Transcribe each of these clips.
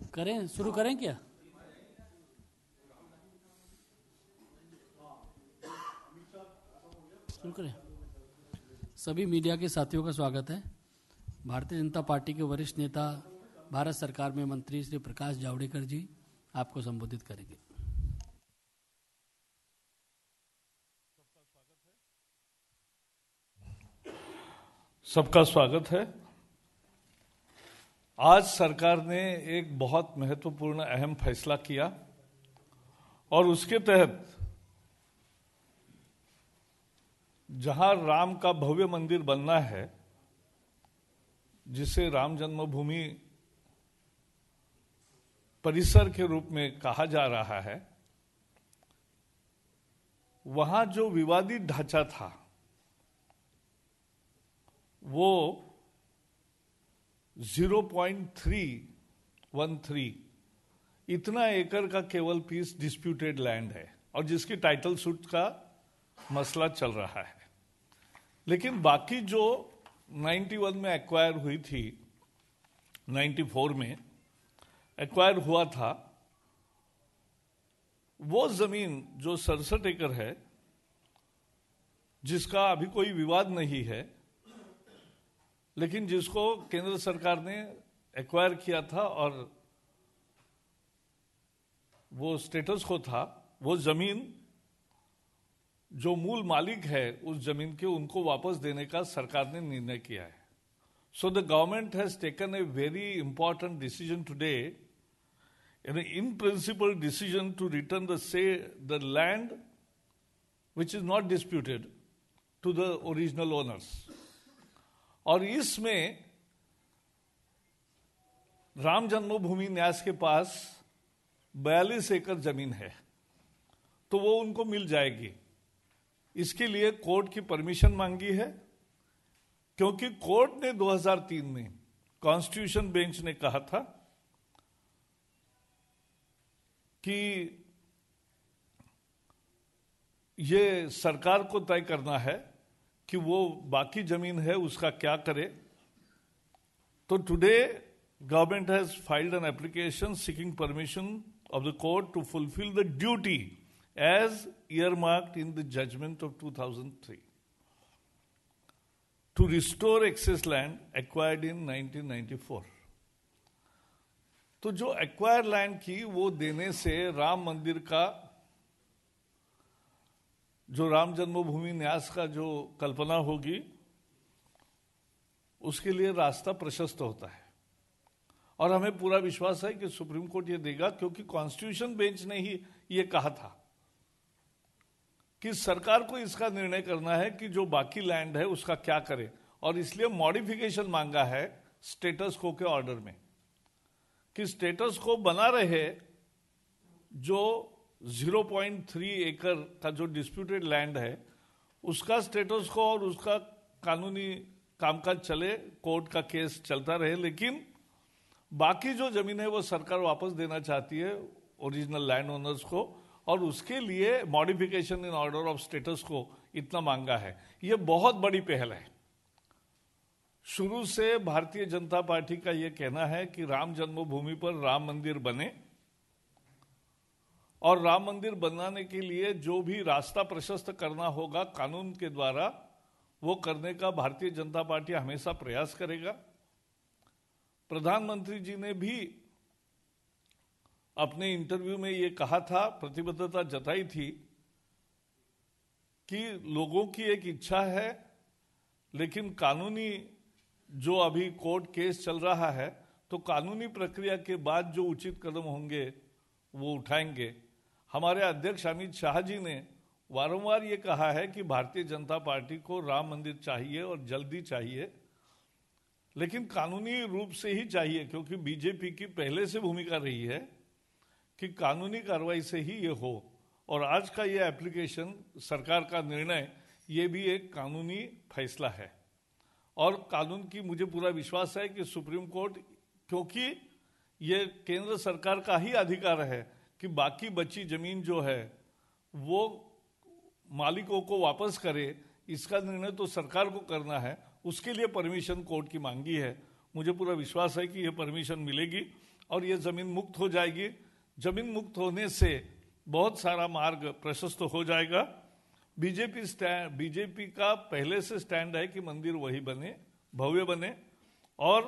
करें, शुरू करें क्या? शुरू करें। सभी मीडिया के साथियों का स्वागत है। भारतीय जनता पार्टी के वरिष्ठ नेता, भारत सरकार में मंत्री श्री प्रकाश जावड़ेकर जी आपको संबोधित करेंगे। सबका स्वागत है। आज सरकार ने एक बहुत महत्वपूर्ण अहम फैसला किया और उसके तहत जहां राम का भव्य मंदिर बनना है, जिसे राम जन्मभूमि परिसर के रूप में कहा जा रहा है, वहां जो विवादित ढांचा था वो 0.313 इतना एकड़ का केवल पीस डिस्प्यूटेड लैंड है और जिसकी टाइटल सूट का मसला चल रहा है। लेकिन बाकी जो 91 में एक्वायर हुई थी, 94 में एक्वायर हुआ था, वो जमीन जो 67 एकड़ है, जिसका अभी कोई विवाद नहीं है, लेकिन जिसको केंद्र सरकार ने एक्वायर किया था और वो स्टेटस को था, वो जमीन जो मूल मालिक है उस जमीन के, उनको वापस देने का सरकार ने निर्णय किया है। So the government has taken a very important decision today, in principle decision to return the land which is not disputed to the original owners. और इसमें राम जन्मभूमि न्यास के पास 42 एकड़ जमीन है, तो वो उनको मिल जाएगी। इसके लिए कोर्ट की परमिशन मांगी है, क्योंकि कोर्ट ने 2003 में कॉन्स्टिट्यूशन बेंच ने कहा था कि ये सरकार को तय करना है कि वो बाकी जमीन है उसका क्या करे। तो today government has filed an application seeking permission of the court to fulfil the duty as earmarked in the judgment of 2003 to restore excess land acquired in 1994। तो जो एक्वायर लैंड की वो देने से राम मंदिर का, जो राम जन्मभूमि न्यास का जो कल्पना होगी, उसके लिए रास्ता प्रशस्त होता है। और हमें पूरा विश्वास है कि सुप्रीम कोर्ट ये देगा, क्योंकि कॉन्स्टिट्यूशन बेंच ने ही ये कहा था कि सरकार को इसका निर्णय करना है कि जो बाकी लैंड है उसका क्या करे, और इसलिए मॉडिफिकेशन मांगा है स्टेटस को के ऑर्डर में, कि स्टेटस को बना रहे, जो 0.3 एकड़ का जो डिस्प्यूटेड लैंड है उसका स्टेटस को और उसका कानूनी कामकाज चले, कोर्ट का केस चलता रहे, लेकिन बाकी जो जमीन है वो सरकार वापस देना चाहती है ओरिजिनल लैंड ओनर्स को, और उसके लिए modification in order of status को इतना मांगा है। ये बहुत बड़ी पहल है। शुरू से भारतीय जनता पार्टी का यह कहना है कि राम जन्मभूमि पर राम मंदिर बने, और राम मंदिर बनाने के लिए जो भी रास्ता प्रशस्त करना होगा कानून के द्वारा, वो करने का भारतीय जनता पार्टी हमेशा प्रयास करेगा। प्रधानमंत्री जी ने भी अपने इंटरव्यू में ये कहा था, प्रतिबद्धता जताई थी कि लोगों की एक इच्छा है, लेकिन कानूनी जो अभी कोर्ट केस चल रहा है, तो कानूनी प्रक्रिया के बाद जो उचित कदम होंगे वो उठाएंगे। हमारे अध्यक्ष अमित शाह जी ने वारंवार ये कहा है कि भारतीय जनता पार्टी को राम मंदिर चाहिए और जल्दी चाहिए, लेकिन कानूनी रूप से ही चाहिए, क्योंकि बीजेपी की पहले से भूमिका रही है कि कानूनी कार्रवाई से ही ये हो। और आज का ये एप्लीकेशन, सरकार का निर्णय, ये भी एक कानूनी फैसला है। और कानून की मुझे पूरा विश्वास है कि सुप्रीम कोर्ट, क्योंकि ये केंद्र सरकार का ही अधिकार है कि बाकी बची जमीन जो है वो मालिकों को वापस करे, इसका निर्णय तो सरकार को करना है। उसके लिए परमिशन कोर्ट की मांगी है। मुझे पूरा विश्वास है कि यह परमिशन मिलेगी और ये जमीन मुक्त हो जाएगी। जमीन मुक्त होने से बहुत सारा मार्ग प्रशस्त हो जाएगा। बीजेपी का पहले से स्टैंड है कि मंदिर वही बने, भव्य बने, और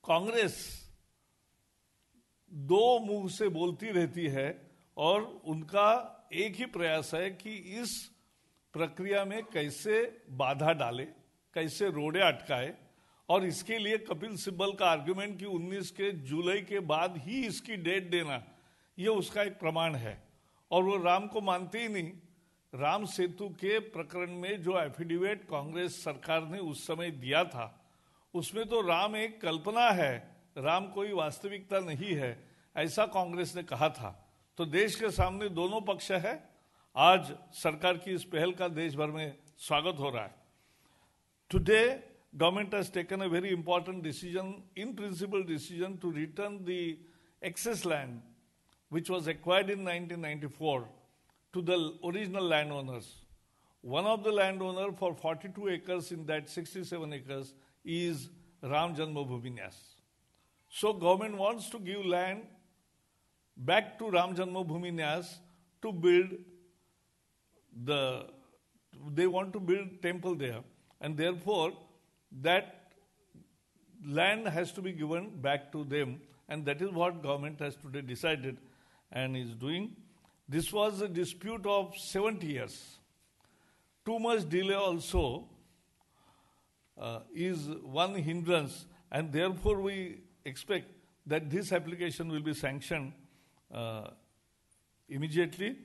कांग्रेस दो मुंह से बोलती रहती है और उनका एक ही प्रयास है कि इस प्रक्रिया में कैसे बाधा डाले, कैसे रोड़े अटकाए, और इसके लिए कपिल सिब्बल का आर्गुमेंट कि 19 के जुलाई के बाद ही इसकी डेट देना, ये उसका एक प्रमाण है। और वो राम को मानते ही नहीं। राम सेतु के प्रकरण में जो एफिडेविट कांग्रेस सरकार ने उस समय दिया था, उसमें तो राम एक कल्पना है, राम कोई वास्तविकता नहीं है, ऐसा कांग्रेस ने कहा था। तो देश के सामने दोनों पक्ष है। आज सरकार की इस पहल का देश भर में स्वागत हो रहा है। Today government has taken a very important decision, in principle decision, to return the excess land which was acquired in 1994 to the original landowners. One of the landowner for 42 acres in that 67 acres is Ram Janmabhoomi Nyas. So government wants to give land back to Ram Janmabhoomi Nyas to build they want to build temple there, and therefore that land has to be given back to them, and that is what government has today decided and is doing. This was a dispute of 70 years. Too much delay also is one hindrance, and therefore we expect that this application will be sanctioned immediately.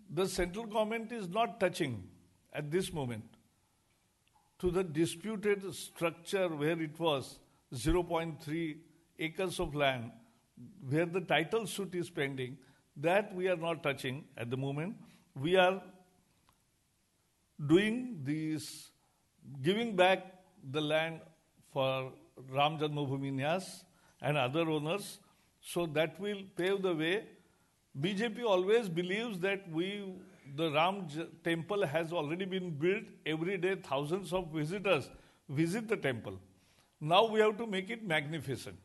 The central government is not touching at this moment to the disputed structure where it was 0.3 acres of land, where the title suit is pending. That we are not touching at the moment. We are doing this, giving back the land for Ram Janmabhoomi Nyas and other owners, so that will pave the way. BJP always believes that the Ram temple has already been built. Every day thousands of visitors visit the temple. Now we have to make it magnificent.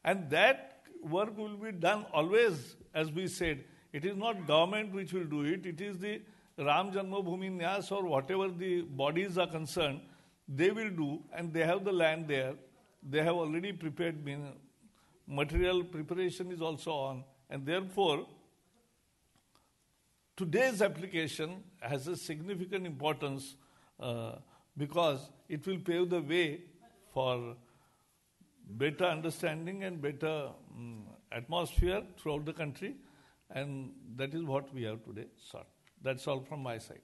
And that work will be done always, as we said. It is not government which will do it. It is the Ram Janmabhoomi Nyas or whatever the bodies are concerned, they will do, and they have the land there. They have already prepared, material preparation is also on, and therefore today's application has a significant importance because it will pave the way for better understanding and better atmosphere throughout the country, and that is what we have today sought. That's all from my side.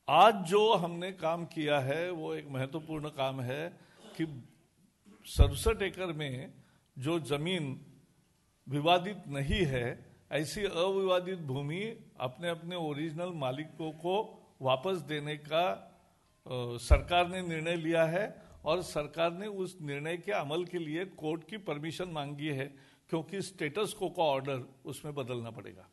आज जो हमने काम किया है वो एक महत्वपूर्ण काम है कि 67 एकड़ में जो जमीन विवादित नहीं है, ऐसी अविवादित भूमि अपने अपने ओरिजिनल मालिकों को वापस देने का सरकार ने निर्णय लिया है, और सरकार ने उस निर्णय के अमल के लिए कोर्ट की परमिशन मांगी है, क्योंकि स्टेटस को का ऑर्डर उसमें बदलना पड़ेगा।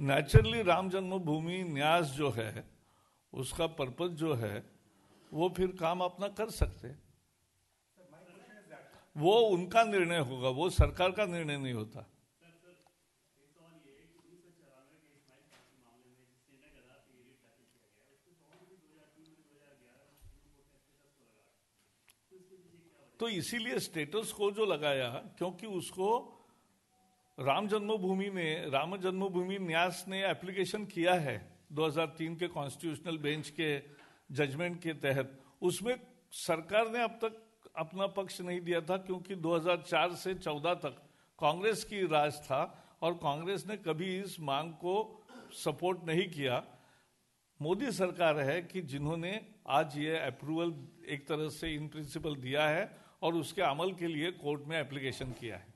नेचुरली राम जन्मभूमि न्यास जो है उसका पर्पज जो है वो फिर काम अपना कर सकते हैं, वो उनका निर्णय होगा, वो सरकार का निर्णय नहीं होता। तो इसीलिए स्टेटस को जो लगाया, क्योंकि उसको राम जन्मभूमि न्यास ने एप्लीकेशन किया है 2003 के कॉन्स्टिट्यूशनल बेंच के जजमेंट के तहत। उसमें सरकार ने अब तक अपना पक्ष नहीं दिया था, क्योंकि 2004 से 14 तक कांग्रेस की राज था और कांग्रेस ने कभी इस मांग को सपोर्ट नहीं किया। मोदी सरकार है कि जिन्होंने आज ये अप्रूवल एक तरह से इन प्रिंसिपल दिया है और उसके अमल के लिए कोर्ट में एप्लीकेशन किया है।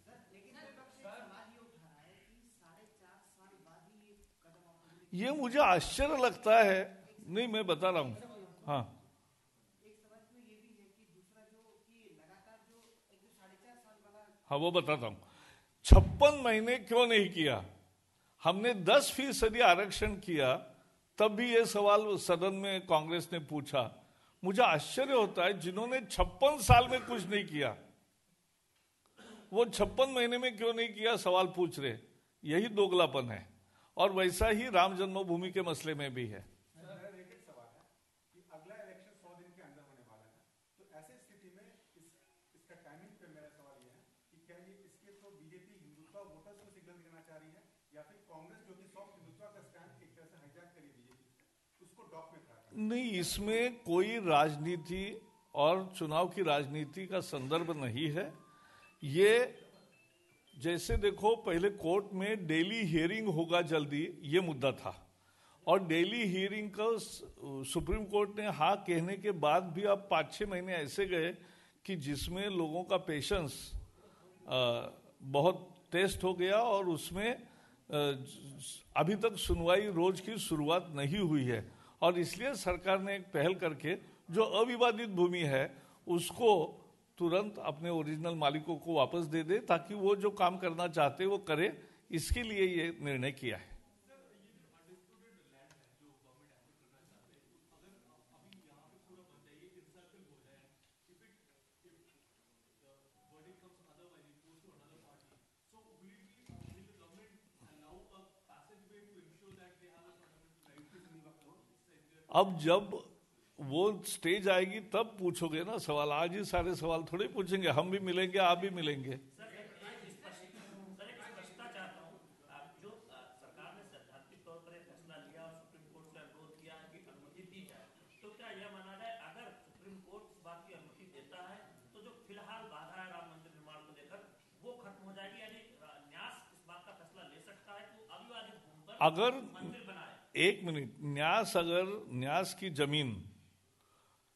ये मुझे आश्चर्य लगता है, नहीं मैं बता रहा हूं। हाँ, हाँ वो बताता हूं। 56 महीने क्यों नहीं किया? हमने 10% आरक्षण किया, तब भी ये सवाल सदन में कांग्रेस ने पूछा। मुझे आश्चर्य होता है, जिन्होंने 56 साल में कुछ नहीं किया, वो 56 महीने में क्यों नहीं किया सवाल पूछ रहे। यही दोगलापन है। और वैसा ही राम जन्मभूमि के मसले में भी है। नहीं, इसमें कोई राजनीति और चुनाव की राजनीति का संदर्भ नहीं है। ये जैसे देखो, पहले कोर्ट में डेली हियरिंग होगा जल्दी, ये मुद्दा था। और डेली हियरिंग का सुप्रीम कोर्ट ने हाँ कहने के बाद भी अब 5-6 महीने ऐसे गए कि जिसमें लोगों का पेशेंस बहुत टेस्ट हो गया और उसमें अभी तक सुनवाई रोज की शुरुआत नहीं हुई है। और इसलिए सरकार ने एक पहल करके जो अविवादित भूमि है उसको तुरंत अपने ओरिजिनल मालिकों को वापस दे दे, ताकि वो जो काम करना चाहते वो करे। इसके लिए ये निर्णय किया है। अब जब वो स्टेज आएगी तब पूछोगे ना सवाल। आज ही सारे सवाल थोड़े पूछेंगे। हम भी मिलेंगे, आप भी मिलेंगे। अगर एक मिनट, न्यास की जमीन,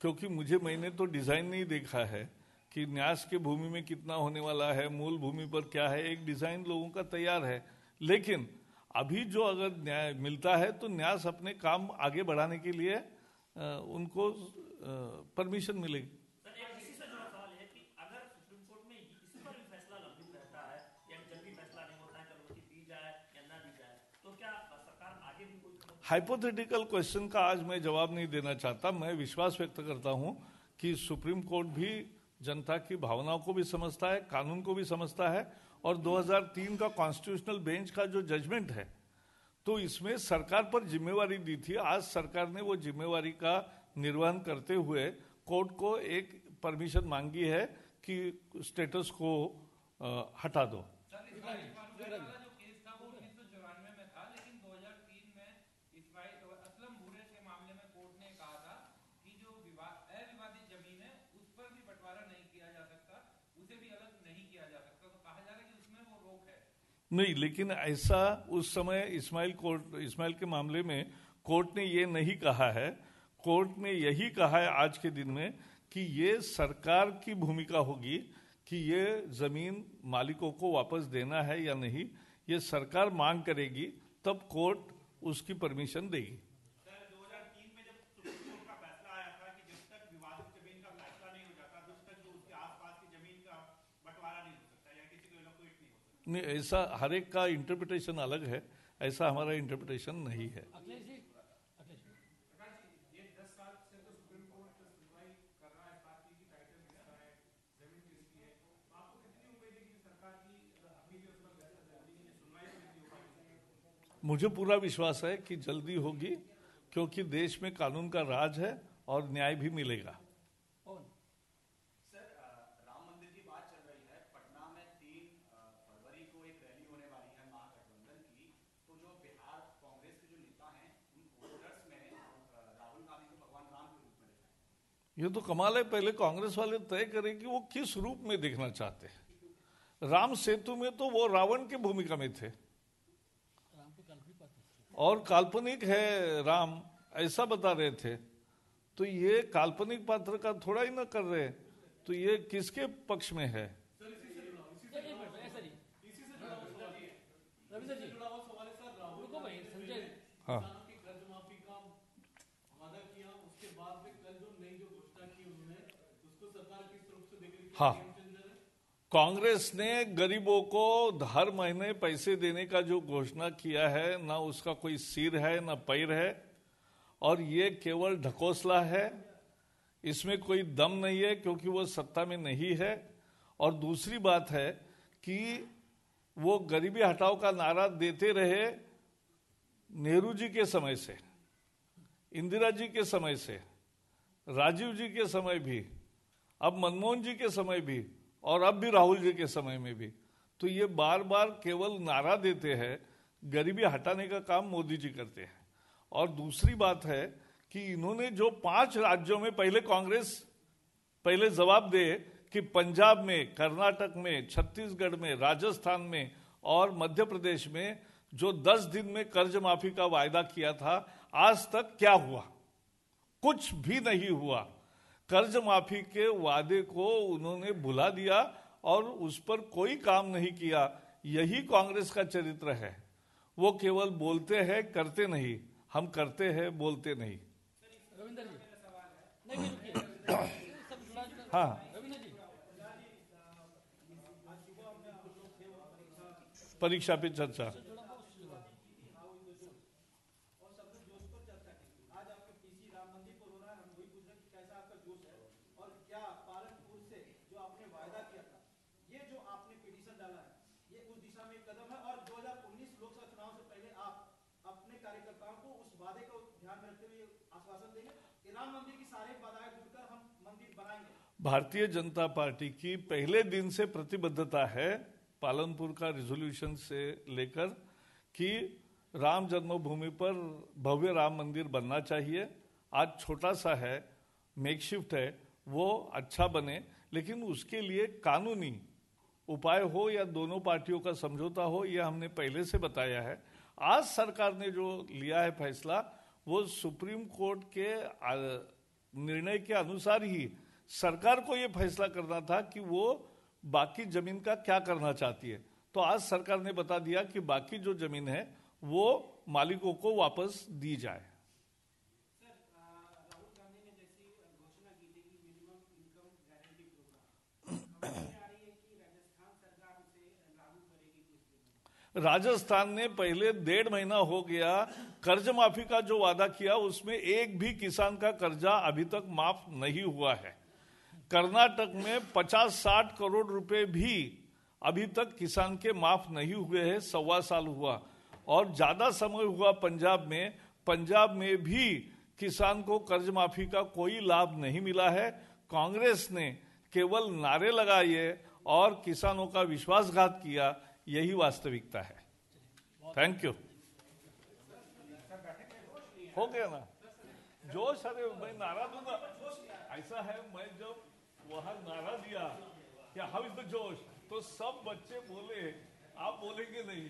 क्योंकि मैंने तो डिजाइन नहीं देखा है कि न्यास के भूमि में कितना होने वाला है, मूल भूमि पर क्या है। एक डिजाइन लोगों का तैयार है, लेकिन अभी जो अगर न्याय मिलता है तो न्यास अपने काम आगे बढ़ाने के लिए उनको परमिशन मिलेगी। हाइपोथेटिकल क्वेश्चन का आज मैं जवाब नहीं देना चाहता। मैं विश्वास व्यक्त करता हूं कि सुप्रीम कोर्ट भी जनता की भावनाओं को भी समझता है, कानून को भी समझता है। और 2003 का कॉन्स्टिट्यूशनल बेंच का जो जजमेंट है, तो इसमें सरकार पर जिम्मेवारी दी थी। आज सरकार ने वो जिम्मेवारी का निर्वहन करते हुए कोर्ट को एक परमिशन मांगी है कि स्टेटस को हटा दो। नहीं, लेकिन ऐसा उस समय इस्माइल के मामले में कोर्ट ने ये नहीं कहा है। कोर्ट ने यही कहा है आज के दिन में कि ये सरकार की भूमिका होगी कि ये जमीन मालिकों को वापस देना है या नहीं। ये सरकार मांग करेगी, तब कोर्ट उसकी परमिशन देगी। नहीं, ऐसा हर एक का इंटरप्रिटेशन अलग है। ऐसा हमारा इंटरप्रिटेशन नहीं है। मुझे पूरा विश्वास है कि जल्दी होगी, क्योंकि देश में कानून का राज है और न्याय भी मिलेगा। ये तो कमाल है। पहले कांग्रेस वाले तय करें कि वो किस रूप में देखना चाहते हैं। राम सेतु में तो वो रावण की भूमिका में थे और काल्पनिक है राम, ऐसा बता रहे थे। तो ये काल्पनिक पात्र का थोड़ा ही ना कर रहे, तो ये किसके पक्ष में है? हाँ, हाँ, कांग्रेस ने गरीबों को हर महीने पैसे देने का जो घोषणा किया है, ना उसका कोई सिर है ना पैर है, और ये केवल ढकोसला है। इसमें कोई दम नहीं है क्योंकि वो सत्ता में नहीं है। और दूसरी बात है कि वो गरीबी हटाओ का नारा देते रहे नेहरू जी के समय से, इंदिरा जी के समय से, राजीव जी के समय भी, अब मनमोहन जी के समय भी, और अब भी राहुल जी के समय में भी। तो ये बार बार केवल नारा देते हैं, गरीबी हटाने का काम मोदी जी करते हैं। और दूसरी बात है कि इन्होंने जो 5 राज्यों में पहले कांग्रेस पहले जवाब दे कि पंजाब में, कर्नाटक में, छत्तीसगढ़ में, राजस्थान में और मध्य प्रदेश में जो 10 दिन में कर्ज माफी का वायदा किया था, आज तक क्या हुआ? कुछ भी नहीं हुआ। कर्ज माफी के वादे को उन्होंने भुला दिया और उस पर कोई काम नहीं किया। यही कांग्रेस का चरित्र है। वो केवल बोलते हैं, करते नहीं। हम करते हैं, बोलते नहीं। हाँ, परीक्षा पे चर्चा। भारतीय जनता पार्टी की पहले दिन से प्रतिबद्धता है, पालनपुर का रिजोल्यूशन से लेकर, कि राम जन्मभूमि पर भव्य राम मंदिर बनना चाहिए। आज छोटा सा है, मेकशिफ्ट है, वो अच्छा बने, लेकिन उसके लिए कानूनी उपाय हो या दोनों पार्टियों का समझौता हो, यह हमने पहले से बताया है। आज सरकार ने जो लिया है फैसला, वो सुप्रीम कोर्ट के निर्णय के अनुसार ही सरकार को ये फैसला करना था कि वो बाकी जमीन का क्या करना चाहती है। तो आज सरकार ने बता दिया कि बाकी जो जमीन है वो मालिकों को वापस दी जाए। राजस्थान ने पहले 1.5 महीना हो गया कर्ज माफी का जो वादा किया, उसमें एक भी किसान का कर्जा अभी तक माफ नहीं हुआ है। कर्नाटक में 50-60 करोड़ रुपए भी अभी तक किसान के माफ नहीं हुए हैं, 1.25 साल हुआ। और ज्यादा समय हुआ पंजाब में भी किसान को कर्ज माफी का कोई लाभ नहीं मिला है। कांग्रेस ने केवल नारे लगाए और किसानों का विश्वासघात किया, यही वास्तविकता है। Thank you. हो गया ना जोश? अरे मैं नारा दूंगा, ऐसा है, मैं जब वहां नारा दिया क्या हाउ इज द जोश, तो सब बच्चे बोले, आप बोलेंगे नहीं।